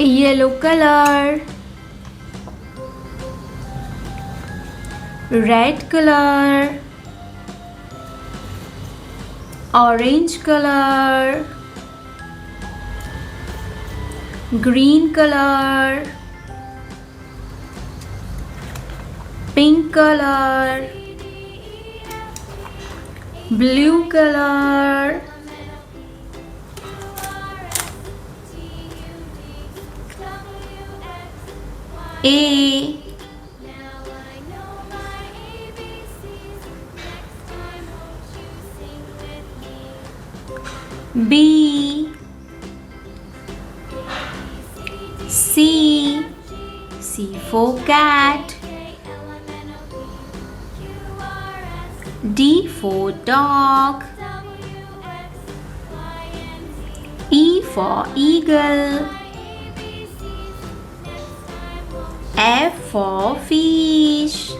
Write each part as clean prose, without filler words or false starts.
yellow color, red color, orange color, green color, pink color, blue color, A, B, C, C for cat, D for dog, E for eagle, F for fish,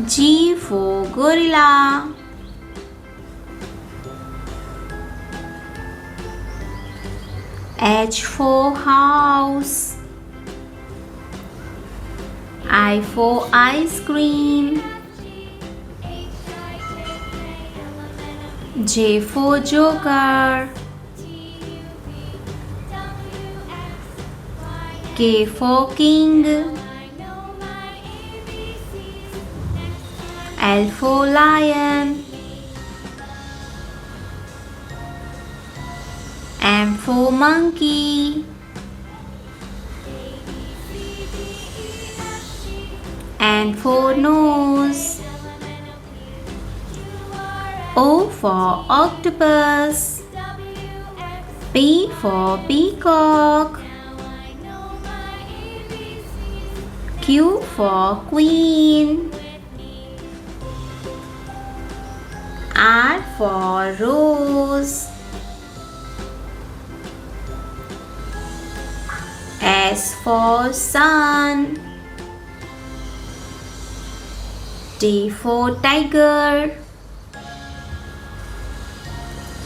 G for gorilla, H for house, I for ice cream, J for joker, K for king, L for lion, M for monkey, N for nose, O for octopus, P for peacock, Q for queen, R for rose, S for sun, T for tiger,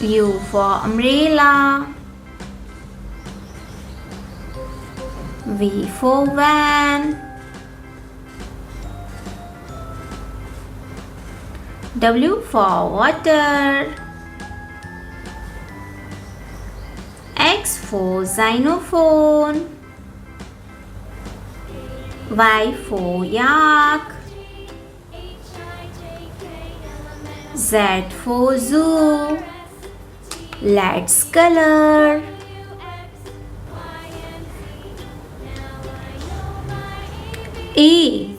U for umbrella, V for van, W for water, X for xylophone, Y for yak, Z for zoo. Let's color. A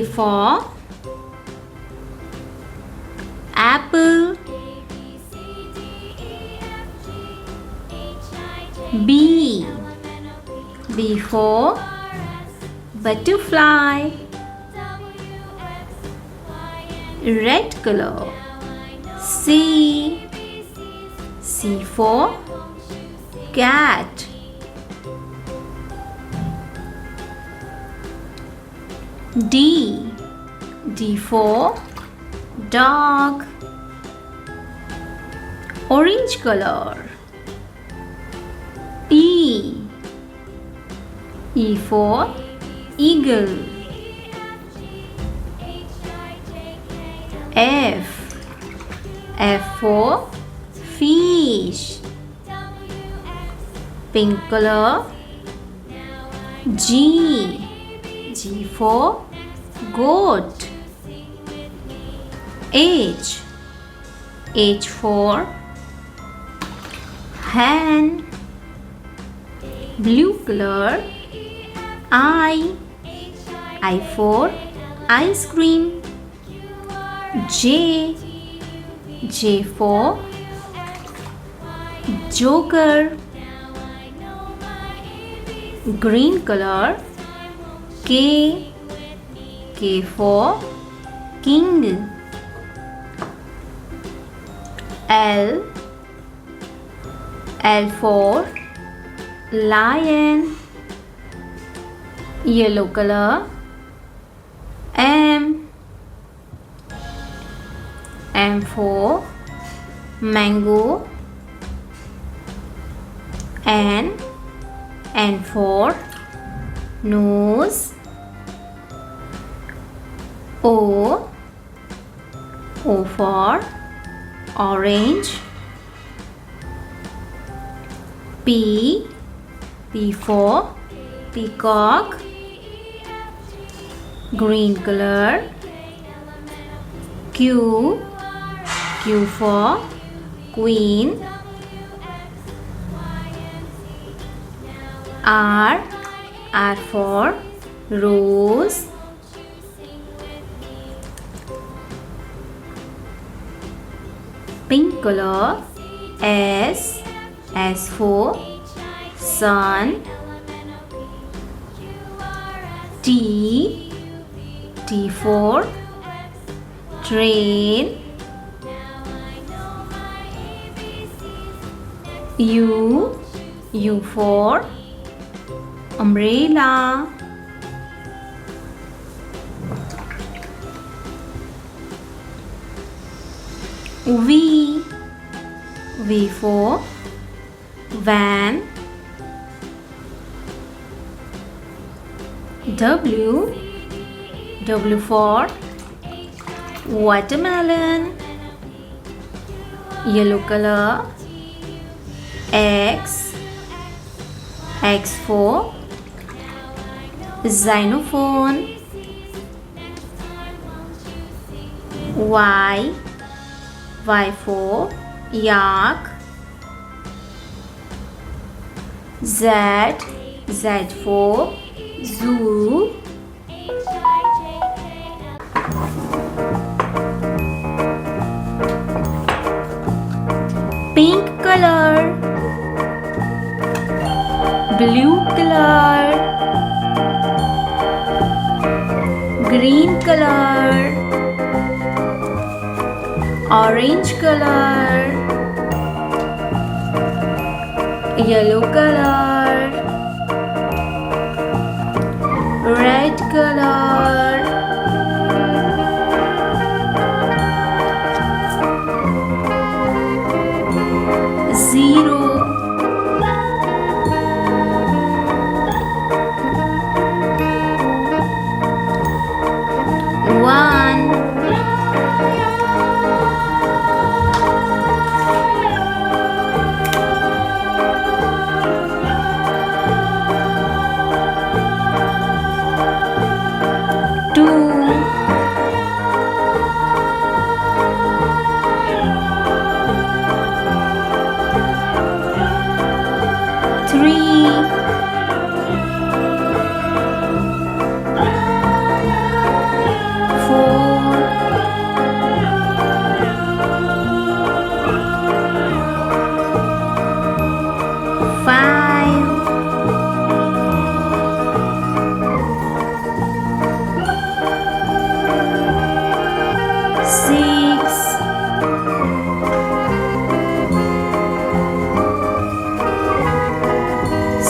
for apple, B for butterfly, red color, C for cat, D for dog, orange color, E for eagle, F for fish, pink color, G for goat, H for hen, blue color, I for ice cream, J for joker, green color, K for king, L for lion, yellow color, M for mango. N for nose. O for orange. P for peacock, green color. Q for queen. R for rose. Pink color. S for sun. T for train. U for umbrella. V for van. W for watermelon, yellow color. X for xylophone. Y for yak. Z for zoo. Pink color, blue color, green color, orange color, yellow color, red color. Zero. One. Two. Three. Four. Five. Six.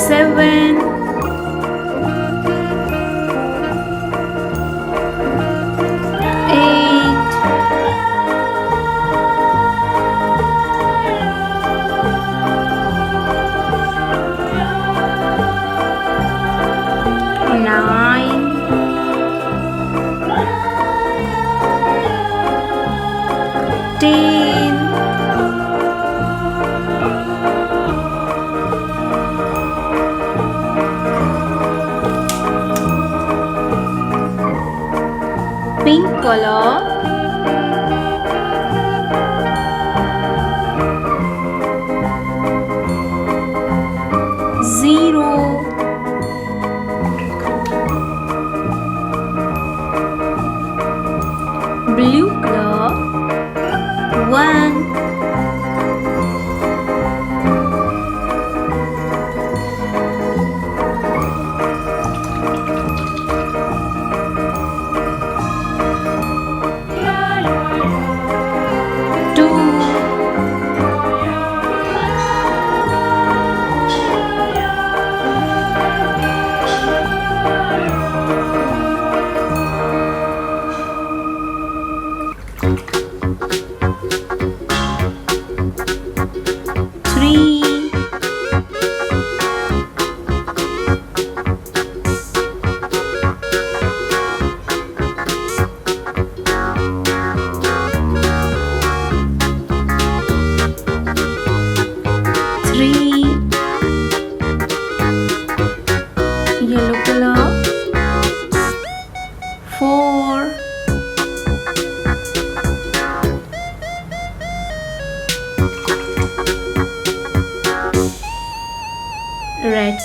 Seven. Eight. Nine. 10. Pink color. Zero. Blue color. One.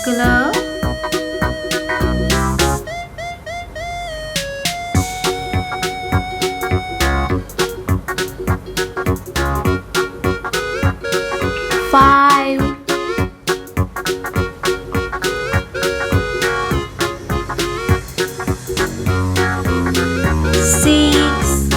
color. Five, six,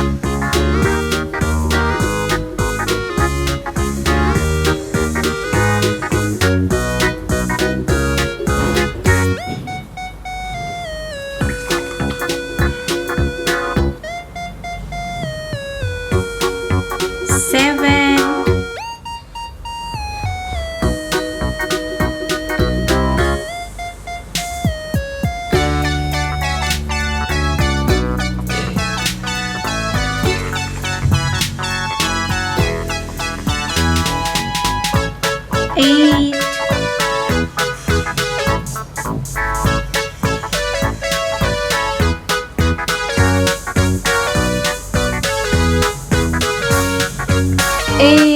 seven, eight, eight,